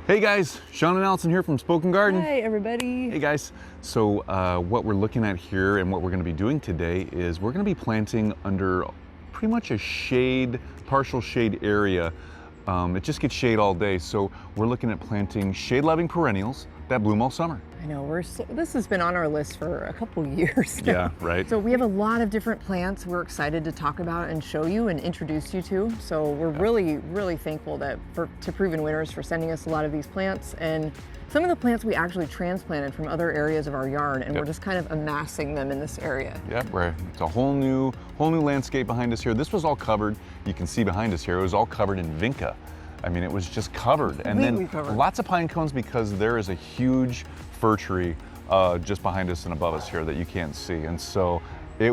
Hey guys, Sean and Allison here from Spoken Garden. Hi everybody. Hey guys, so what we're looking at here and what we're going to be doing today is we're going to be planting under pretty much a shade, partial shade area. It just gets shade all day, so we're looking at planting shade-loving perennials that bloom all summer. I know, this has been on our list for a couple years now. Yeah, right. So we have a lot of different plants we're excited to talk about and show you and introduce you to. So we're really thankful to Proven Winners for sending us a lot of these plants. And some of the plants we actually transplanted from other areas of our yard, and we're just kind of amassing them in this area. Yep, it's a whole new landscape behind us here. This was all covered, you can see behind us here, it was all covered in vinca. I mean, it was just covered. And then lots of pine cones because there is a huge fir tree just behind us and above us here that you can't see. And so it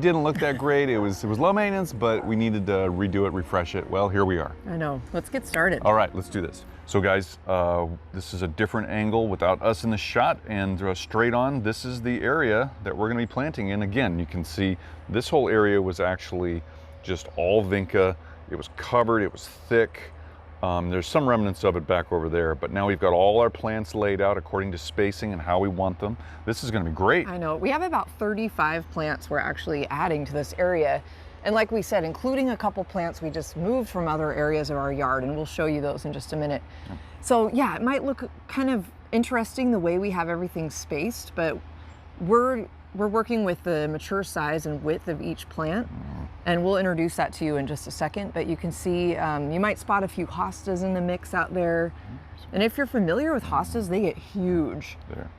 didn't look that great. It was low maintenance, but we needed to redo it, refresh it. Well, here we are. I know, let's get started. All right, let's do this. So guys, this is a different angle without us in the shot, and straight on, this is the area that we're gonna be planting in. Again, you can see this whole area was actually just all vinca. It was covered, it was thick. There's some remnants of it back over there, but now we've got all our plants laid out according to spacing and how we want them. This is gonna be great. I know, we have about 35 plants we're actually adding to this area. And like we said, including a couple plants we just moved from other areas of our yard, and we'll show you those in just a minute. Yeah. So yeah, it might look kind of interesting the way we have everything spaced, but we're working with the mature size and width of each plant, and we'll introduce that to you in just a second. But you can see, you might spot a few hostas in the mix out there. And if you're familiar with hostas, they get huge. There.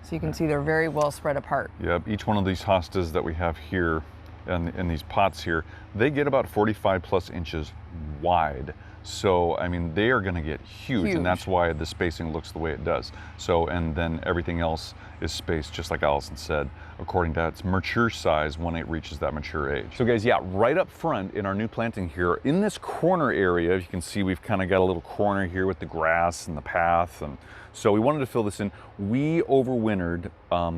So you can see they're very well spread apart. Yep, each one of these hostas that we have here in these pots here, they get about 45 plus inches wide. So, I mean, they are gonna get huge, and that's why the spacing looks the way it does. So, and then everything else is spaced, just like Allison said, according to its mature size when it reaches that mature age. So guys, yeah, right up front in our new planting here, in this corner area, you can see we've kind of got a little corner here with the grass and the path. And so we wanted to fill this in. We overwintered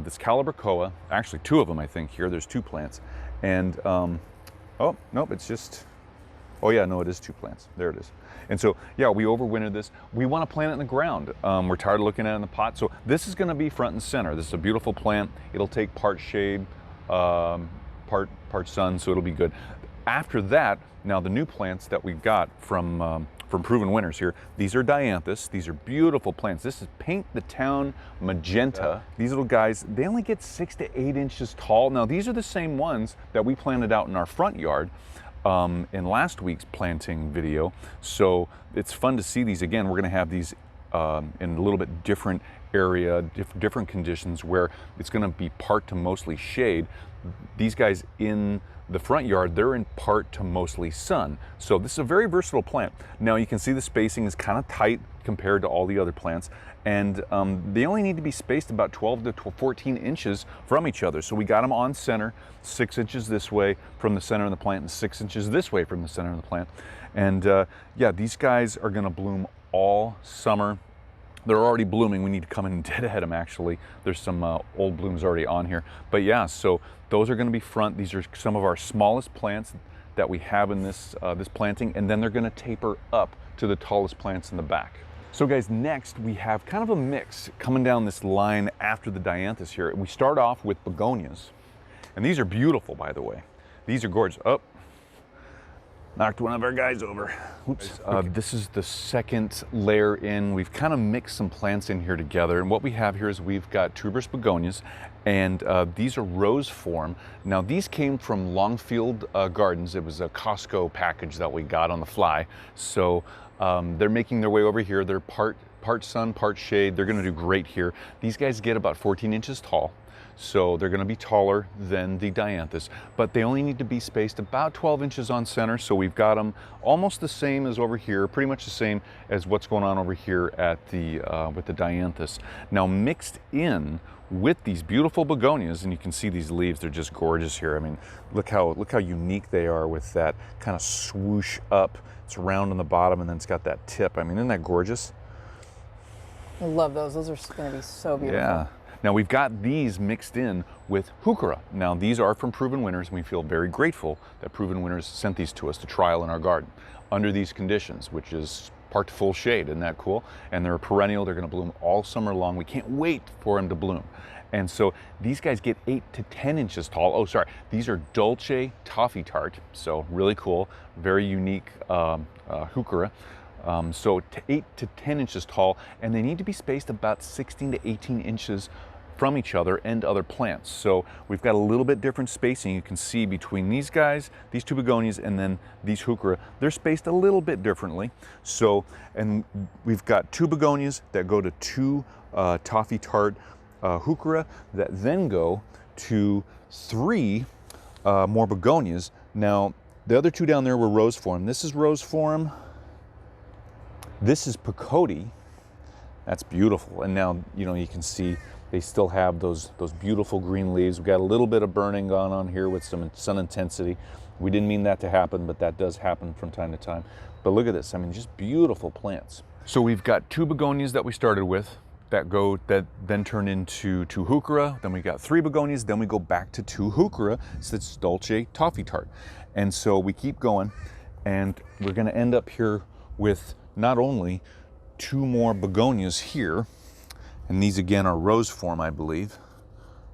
this Calibrachoa, actually two of them, I think here, there's two plants. And, oh, nope, it's just, oh yeah, no, it is two plants. There it is. And so, yeah, we overwintered this. We want to plant it in the ground. We're tired of looking at it in the pot. So this is going to be front and center. This is a beautiful plant. It'll take part shade, part sun, so it'll be good. After that, now the new plants that we've got from Proven Winners here, these are dianthus. These are beautiful plants. This is Paint the Town Magenta. These little guys, they only get 6 to 8 inches tall. Now these are the same ones that we planted out in our front yard in last week's planting video. So it's fun to see these again. We're gonna have these in a little bit different area, different conditions where it's gonna be part to mostly shade. These guys in the front yard, they're in part to mostly sun. So this is a very versatile plant. Now you can see the spacing is kind of tight compared to all the other plants, and they only need to be spaced about 12 to 14 inches from each other. So we got them on center, 6 inches this way from the center of the plant and 6 inches this way from the center of the plant. And yeah, these guys are gonna bloom all summer. They're already blooming. We need to come in and deadhead them actually. There's some old blooms already on here. But yeah, so those are gonna be front. These are some of our smallest plants that we have in this planting, and then they're gonna taper up to the tallest plants in the back. So guys, next we have kind of a mix coming down this line after the dianthus here. We start off with begonias, and these are beautiful, by the way. These are gorgeous. Oh, knocked one of our guys over. Oops. This is the second layer in. We've kind of mixed some plants in here together, and what we have here is we've got tuberous begonias, and these are rose form. Now these came from Longfield Gardens. It was a Costco package that we got on the fly. So they're making their way over here. They're part sun, part shade. They're gonna do great here. These guys get about 14 inches tall. So they're gonna be taller than the dianthus, but they only need to be spaced about 12 inches on center. So we've got them almost the same as over here, pretty much the same as what's going on over here at the with the dianthus. Now mixed in with these beautiful begonias, and you can see these leaves, they're just gorgeous here. I mean, look how unique they are with that kind of swoosh up. It's round on the bottom and then it's got that tip. I mean, isn't that gorgeous? I love those. Those are gonna be so beautiful. Yeah. Now we've got these mixed in with heuchera. Now these are from Proven Winners, and we feel very grateful that Proven Winners sent these to us to trial in our garden under these conditions, which is part to full shade. Isn't that cool? And they're a perennial. They're going to bloom all summer long. We can't wait for them to bloom. And so these guys get 8 to 10 inches tall. Oh, sorry. These are Dolce Toffee Tart. So really cool, very unique heuchera. So 8 to 10 inches tall, and they need to be spaced about 16 to 18 inches from each other and other plants. So we've got a little bit different spacing. You can see between these guys, these two begonias, and then these heuchera, they're spaced a little bit differently. So, and we've got 2 begonias that go to 2 Toffee Tart heuchera that then go to 3 more begonias. Now, the other 2 down there were rose form. This is rose form. This is Picoti. That's beautiful. And now, you can see they still have those beautiful green leaves. We've got a little bit of burning going on here with some sun intensity. We didn't mean that to happen, but that does happen from time to time. But look at this. I mean, just beautiful plants. So we've got 2 begonias that we started with that then turn into 2 heuchera. Then we got 3 begonias. Then we go back to 2 heuchera. So it's Dolce Toffee Tart. And so we keep going, and we're going to end up here with not only 2 more begonias here, and these again are rose form, I believe.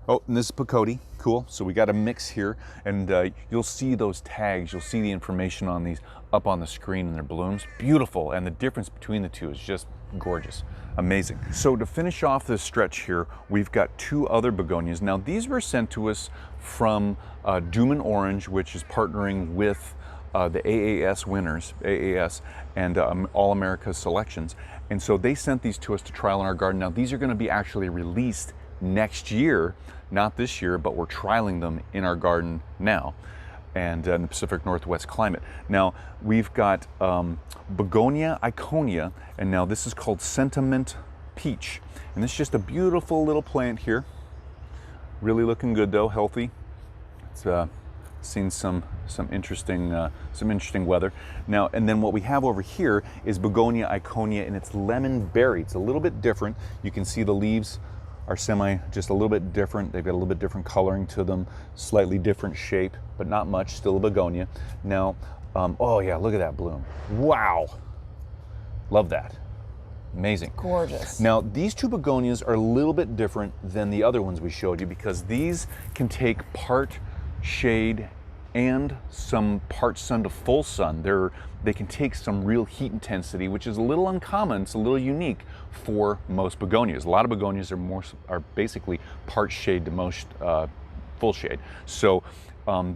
Oh, and this is Picoti. Cool. So we got a mix here, and you'll see those tags. You'll see the information on these up on the screen in their blooms. Beautiful, and the difference between the 2 is just gorgeous. Amazing. So to finish off this stretch here, we've got 2 other begonias. Now these were sent to us from Doom and Orange, which is partnering with the AAS winners, AAS, and All America Selections. And so they sent these to us to trial in our garden. Now these are going to be actually released next year, not this year, but we're trialing them in our garden now, and in the Pacific Northwest climate. Now we've got Begonia Iconia, and now this is called Sentiment Peach. And this is just a beautiful little plant here. Really looking good though, healthy. It's seen some interesting weather. Now, and then what we have over here is Begonia Iconia, and it's lemon berry. It's a little bit different. You can see the leaves are just a little bit different. They've got a little bit different coloring to them, slightly different shape, but not much, still a begonia. Now, oh yeah, look at that bloom. Wow. Love that. Amazing. Gorgeous. Now, these 2 begonias are a little bit different than the other ones we showed you, because these can take part shade and some part sun to full sun. They can take some real heat intensity, which is a little uncommon. It's a little unique for most begonias. A lot of begonias are basically part shade to most full shade. So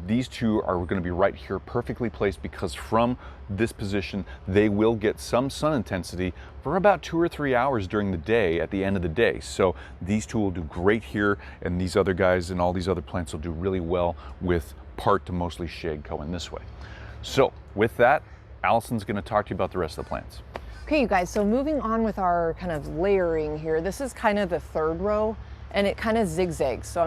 these 2 are going to be right here, perfectly placed, because from this position they will get some sun intensity for about 2 or 3 hours during the day at the end of the day. So these 2 will do great here, and these other guys and all these other plants will do really well with part to mostly shade going this way. So with that, Allison's going to talk to you about the rest of the plants. Okay, you guys, so moving on with our kind of layering here, this is kind of the 3rd row, and it kind of zigzags. So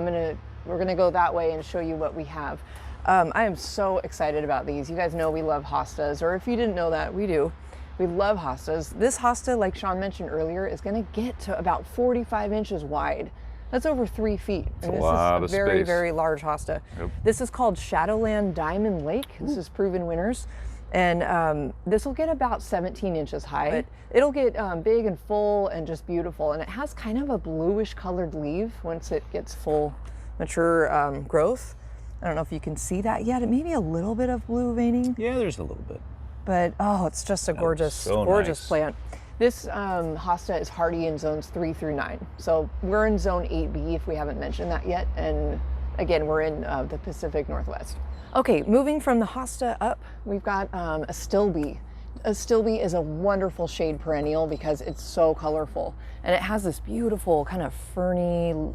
we're gonna go that way and show you what we have. I am so excited about these. You guys know we love hostas, or if you didn't know that, we do. We love hostas. This hosta, like Sean mentioned earlier, is gonna get to about 45 inches wide. That's over 3 feet. And this is a very, very large hosta. Yep. This is called Shadowland Diamond Lake. This is proven winners. And this will get about 17 inches high. But it'll get big and full and just beautiful. And it has kind of a bluish colored leaf once it gets full mature growth. I don't know if you can see that yet. It may be a little bit of blue veining. Yeah, there's a little bit. But oh, it's just a gorgeous, gorgeous plant. This hosta is hardy in zones 3 through 9. So we're in zone 8B if we haven't mentioned that yet. And again, we're in the Pacific Northwest. Okay, moving from the hosta up, we've got Astilbe. Astilbe is a wonderful shade perennial because it's so colorful. And it has this beautiful kind of ferny,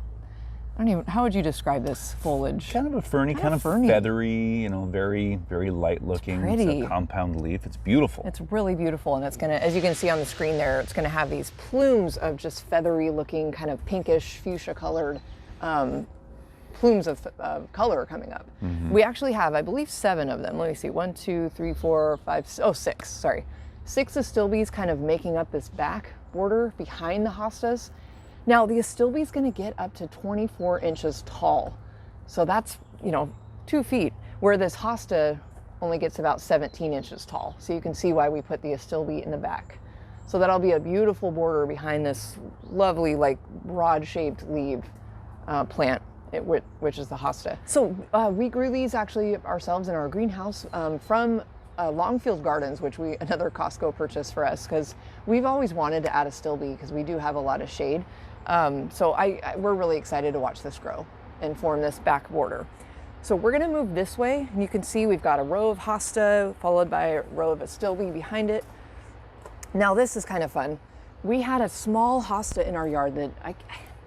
how would you describe this foliage? Kind of a ferny, kind of feathery, you know, very, very light looking. It's pretty. It's a compound leaf. It's beautiful. It's really beautiful, and it's gonna, as you can see on the screen there, it's gonna have these plumes of just feathery looking, kind of pinkish, fuchsia colored plumes of color coming up. Mm-hmm. We actually have, I believe, 7 of them. Let me see, 1, 2, 3, 4, 5, 6, sorry. 6 Astilbes kind of making up this back border behind the hostas. Now the Astilbe is going to get up to 24 inches tall. So that's, 2 feet, where this hosta only gets about 17 inches tall. So you can see why we put the Astilbe in the back. So that'll be a beautiful border behind this lovely, like rod-shaped leaf plant, which is the hosta. So we grew these actually ourselves in our greenhouse from Longfield Gardens, which another Costco purchase for us, because we've always wanted to add a stilby because we do have a lot of shade. So we're really excited to watch this grow and form this back border. So we're gonna move this way, and you can see we've got a row of hosta followed by a row of astilbe behind it. Now this is kind of fun. We had a small hosta in our yard that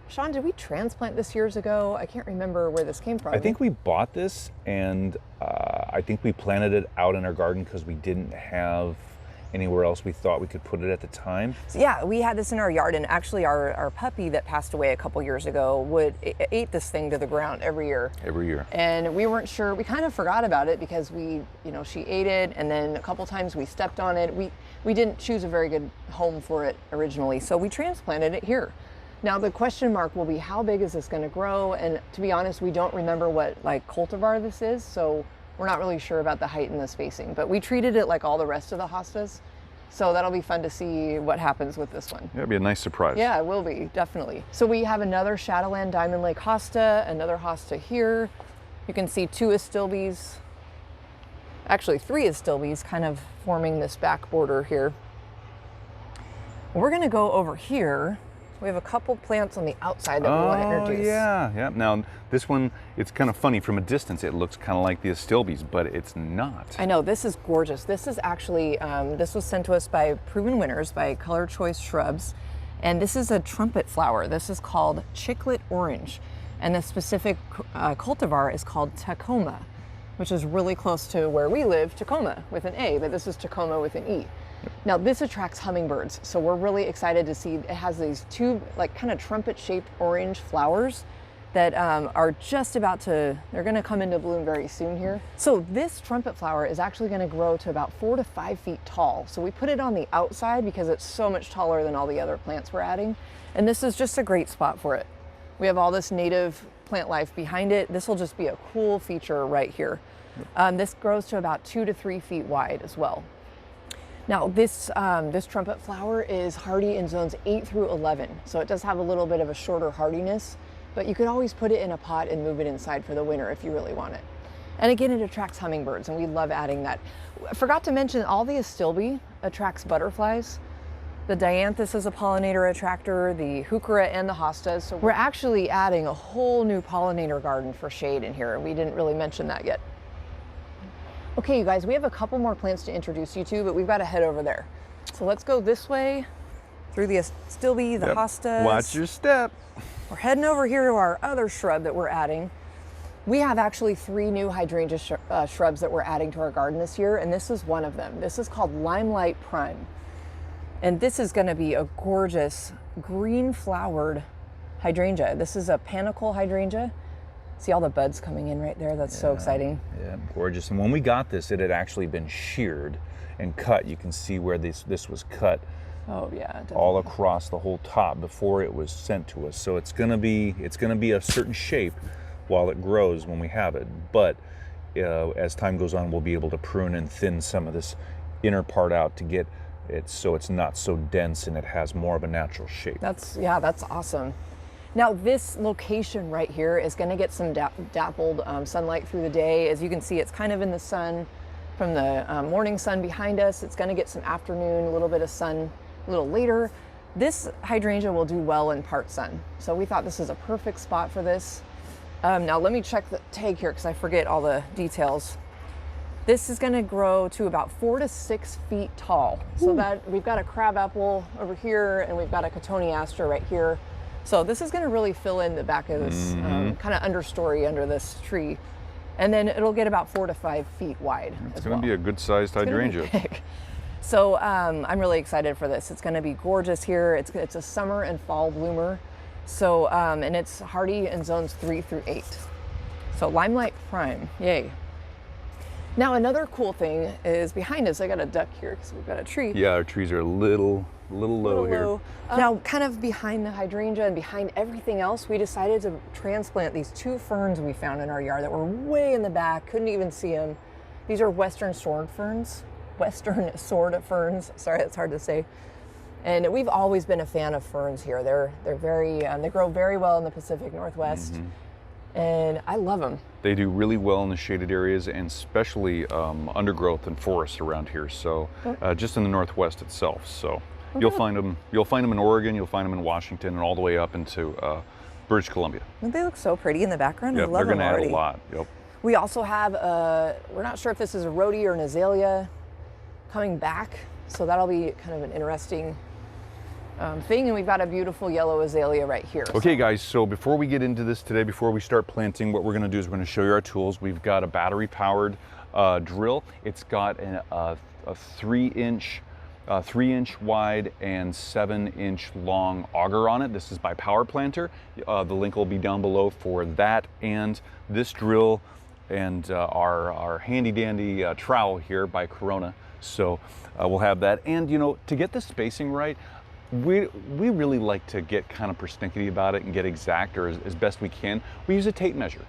Sean, did we transplant this years ago? I can't remember where this came from. I think we bought this, and I think we planted it out in our garden because we didn't have anywhere else we thought we could put it at the time. So yeah, we had this in our yard, and actually our puppy that passed away a couple years ago ate this thing to the ground every year. Every year. And we weren't sure, we kind of forgot about it because she ate it, and then a couple times we stepped on it. We didn't choose a very good home for it originally, so we transplanted it here. Now the question mark will be, how big is this going to grow? And to be honest, we don't remember what cultivar this is, so we're not really sure about the height and the spacing, but we treated it like all the rest of the hostas. So that'll be fun to see what happens with this one. Yeah, it'll be a nice surprise. Yeah, it will be, definitely. So we have another Shadowland Diamond Lake hosta, another hosta here. You can see 2 astilbes, actually 3 astilbes kind of forming this back border here. We're gonna go over here. We have a couple plants on the outside that we want to introduce. Yeah. Now this one, it's kind of funny from a distance. It looks kind of like the astilbes, but it's not. I know, this is gorgeous. This is actually, this was sent to us by Proven Winners, by Color Choice Shrubs. And this is a trumpet flower. This is called Chiclet Orange. And the specific cultivar is called Tacoma, which is really close to where we live, Tacoma with an A, but this is Tacoma with an E. Now this attracts hummingbirds, so we're really excited to see it has these 2 kind of trumpet-shaped orange flowers that are just about to, they're gonna come into bloom very soon here. So this trumpet flower is actually gonna grow to about 4 to 5 feet tall. So we put it on the outside because it's so much taller than all the other plants we're adding. And this is just a great spot for it. We have all this native plant life behind it. This will just be a cool feature right here. This grows to about 2 to 3 feet wide as well. Now this trumpet flower is hardy in zones 8 through 11, so it does have a little bit of a shorter hardiness, but you could always put it in a pot and move it inside for the winter if you really want it. And again, it attracts hummingbirds, and we love adding that. I forgot to mention, all the astilbe attracts butterflies. The dianthus is a pollinator attractor, the heuchera and the hostas. So we're actually adding a whole new pollinator garden for shade in here, and we didn't really mention that yet. Okay, you guys, we have a couple more plants to introduce you to, but we've got to head over there. So let's go this way through the astilbe, the hostas. Watch your step. We're heading over here to our other shrub that we're adding. We have actually 3 new hydrangea shrubs that we're adding to our garden this year, and this is one of them. This is called Limelight Prime. And this is going to be a gorgeous green flowered hydrangea. This is a panicle hydrangea. See all the buds coming in right there? That's so exciting. Yeah, gorgeous. And when we got this, it had actually been sheared and cut. You can see where this was cut. Oh yeah, definitely. All across the whole top before it was sent to us. So it's gonna be a certain shape while it grows when we have it. But as time goes on, we'll be able to prune and thin some of this inner part out to get it so it's not so dense and it has more of a natural shape. That's awesome. Now this location right here is going to get some dappled sunlight through the day. As you can see, it's kind of in the sun from the morning sun behind us. It's going to get some afternoon, a little bit of sun a little later. This hydrangea will do well in part sun. So we thought this is a perfect spot for this. Now let me check the tag here because I forget all the details. This is going to grow to about 4 to 6 feet tall. So that we've got a crabapple over here and we've got a cotoneaster right here. So this is going to really fill in the back of this kind of understory under this tree. And then it'll get about 4 to 5 feet wide. It's going to be a good sized hydrangea. So I'm really excited for this. It's going to be gorgeous here. It's a summer and fall bloomer. So, and it's hardy in zones 3 through 8. So Limelight Prime, yay. Now another cool thing is behind us, I got a duck here because we've got a tree. Yeah, our trees are a little low here. Now kind of behind the hydrangea and behind everything else, we decided to transplant these 2 ferns we found in our yard that were way in the back, couldn't even see them. These are western sword ferns. Sorry, that's hard to say. And we've always been a fan of ferns here. They're very, they grow very well in the Pacific Northwest, and I love them. They do really well in the shaded areas, and especially undergrowth and forests around here. So just in the Northwest itself. So you'll find them. You'll find them in Oregon. You'll find them in Washington, and all the way up into British Columbia. Don't they look so pretty in the background? Yep, I love they're them going to already. add a lot. Yep. We also have we're not sure if this is a rhodie or an azalea coming back, so that'll be kind of an interesting thing. And we've got a beautiful yellow azalea right here. Okay guys, so before we get into this today, before we start planting, what we're going to do is we're going to show you our tools. We've got a battery powered drill. It's got a 3-inch wide and 7-inch long auger on it. This is by Power Planter. The link will be down below for that and this drill and our handy dandy trowel here by Corona. So we'll have that. And you know, to get the spacing right, we really like to get kind of persnickety about it and get exact, or as best we can. We use a tape measure.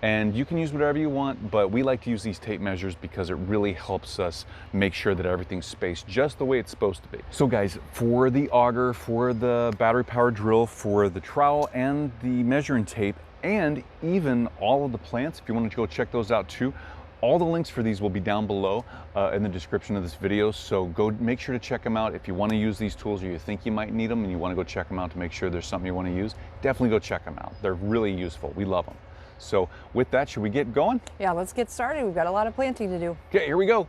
And you can use whatever you want, but we like to use these tape measures because it really helps us make sure that everything's spaced just the way it's supposed to be. So guys, for the auger, for the battery powered drill, for the trowel and the measuring tape, and even all of the plants, if you want to go check those out too, all the links for these will be down below in the description of this video. So go make sure to check them out. If you want to use these tools or you think you might need them and you want to go check them out to make sure there's something you want to use, definitely go check them out. They're really useful. We love them. So with that, should we get going? Yeah, let's get started. We've got a lot of planting to do. Okay, here we go.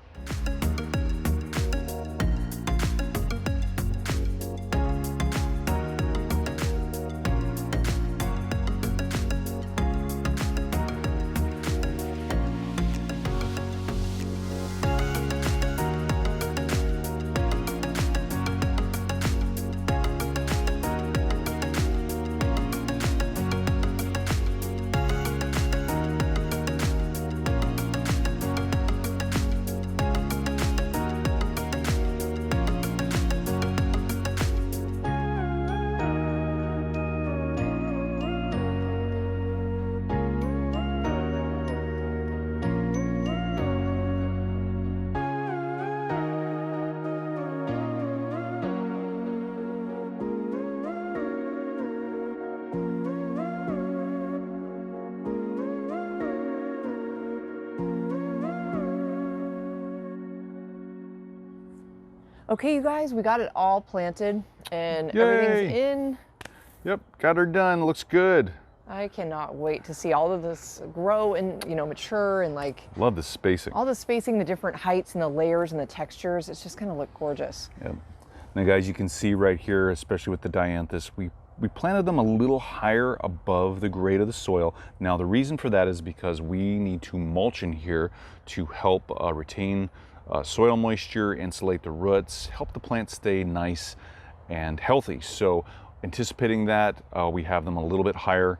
Okay, you guys, we got it all planted and Yay. everything's in. Yep, got her done. Looks good. I cannot wait to see all of this grow and, you know, mature and like Love the spacing. all the spacing, the different heights and the layers and the textures. It's just gonna look gorgeous. Yep. Now guys, you can see right here, especially with the dianthus, we planted them a little higher above the grade of the soil. Now the reason for that is because we need to mulch in here to help retain soil moisture, insulate the roots, help the plant stay nice and healthy. So anticipating that, we have them a little bit higher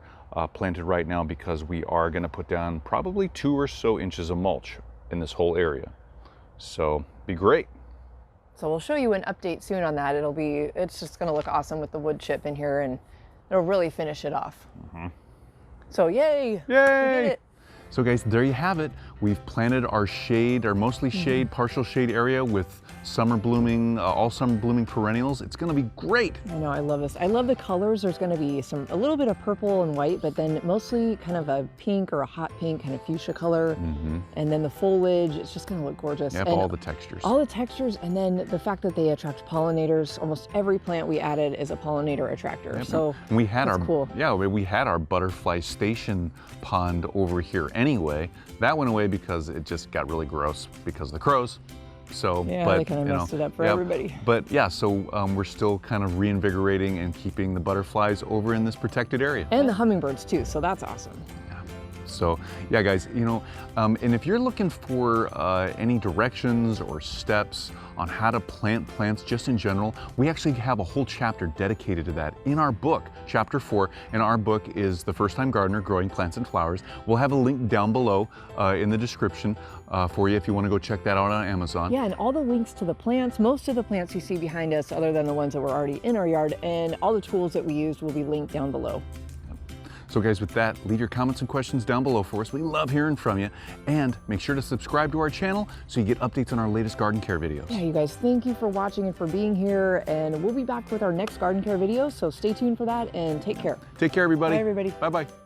planted right now because we are going to put down probably 2 or so inches of mulch in this whole area. So be great. So we'll show you an update soon on that. It's just gonna look awesome with the wood chip in here and it'll really finish it off. So yay! Yay! We did it. So guys, there you have it. We've planted our shade, our mostly shade, partial shade area with summer blooming, all summer blooming perennials. It's gonna be great. I know, I love this. I love the colors. There's gonna be a little bit of purple and white, but then mostly kind of a pink or a hot pink, kind of fuchsia color. And then the foliage, it's just gonna look gorgeous. Yep, and all the textures. all the textures, and then the fact that they attract pollinators. Almost every plant we added is a pollinator attractor. Yep. So And we had that's cool. we had our butterfly station pond over here anyway. That went away because it just got really gross because of the crows. So, Yeah, but, they kind of you know, messed it up for yeah, everybody. But yeah, so we're still kind of reinvigorating and keeping the butterflies over in this protected area. And the hummingbirds too, so that's awesome. So yeah, guys, you know, and if you're looking for any directions or steps on how to plant plants just in general, we actually have a whole chapter dedicated to that in our book, chapter 4. And our book is The First Time Gardener, Growing Plants and Flowers. We'll have a link down below in the description for you if you want to go check that out on Amazon. Yeah, and all the links to the plants, most of the plants you see behind us, other than the ones that were already in our yard, and all the tools that we used will be linked down below. So guys, with that, leave your comments and questions down below for us. We love hearing from you. And make sure to subscribe to our channel so you get updates on our latest garden care videos. Yeah, you guys, thank you for watching and for being here. And we'll be back with our next garden care video. So stay tuned for that and take care. Take care, everybody. Bye, everybody. Bye-bye.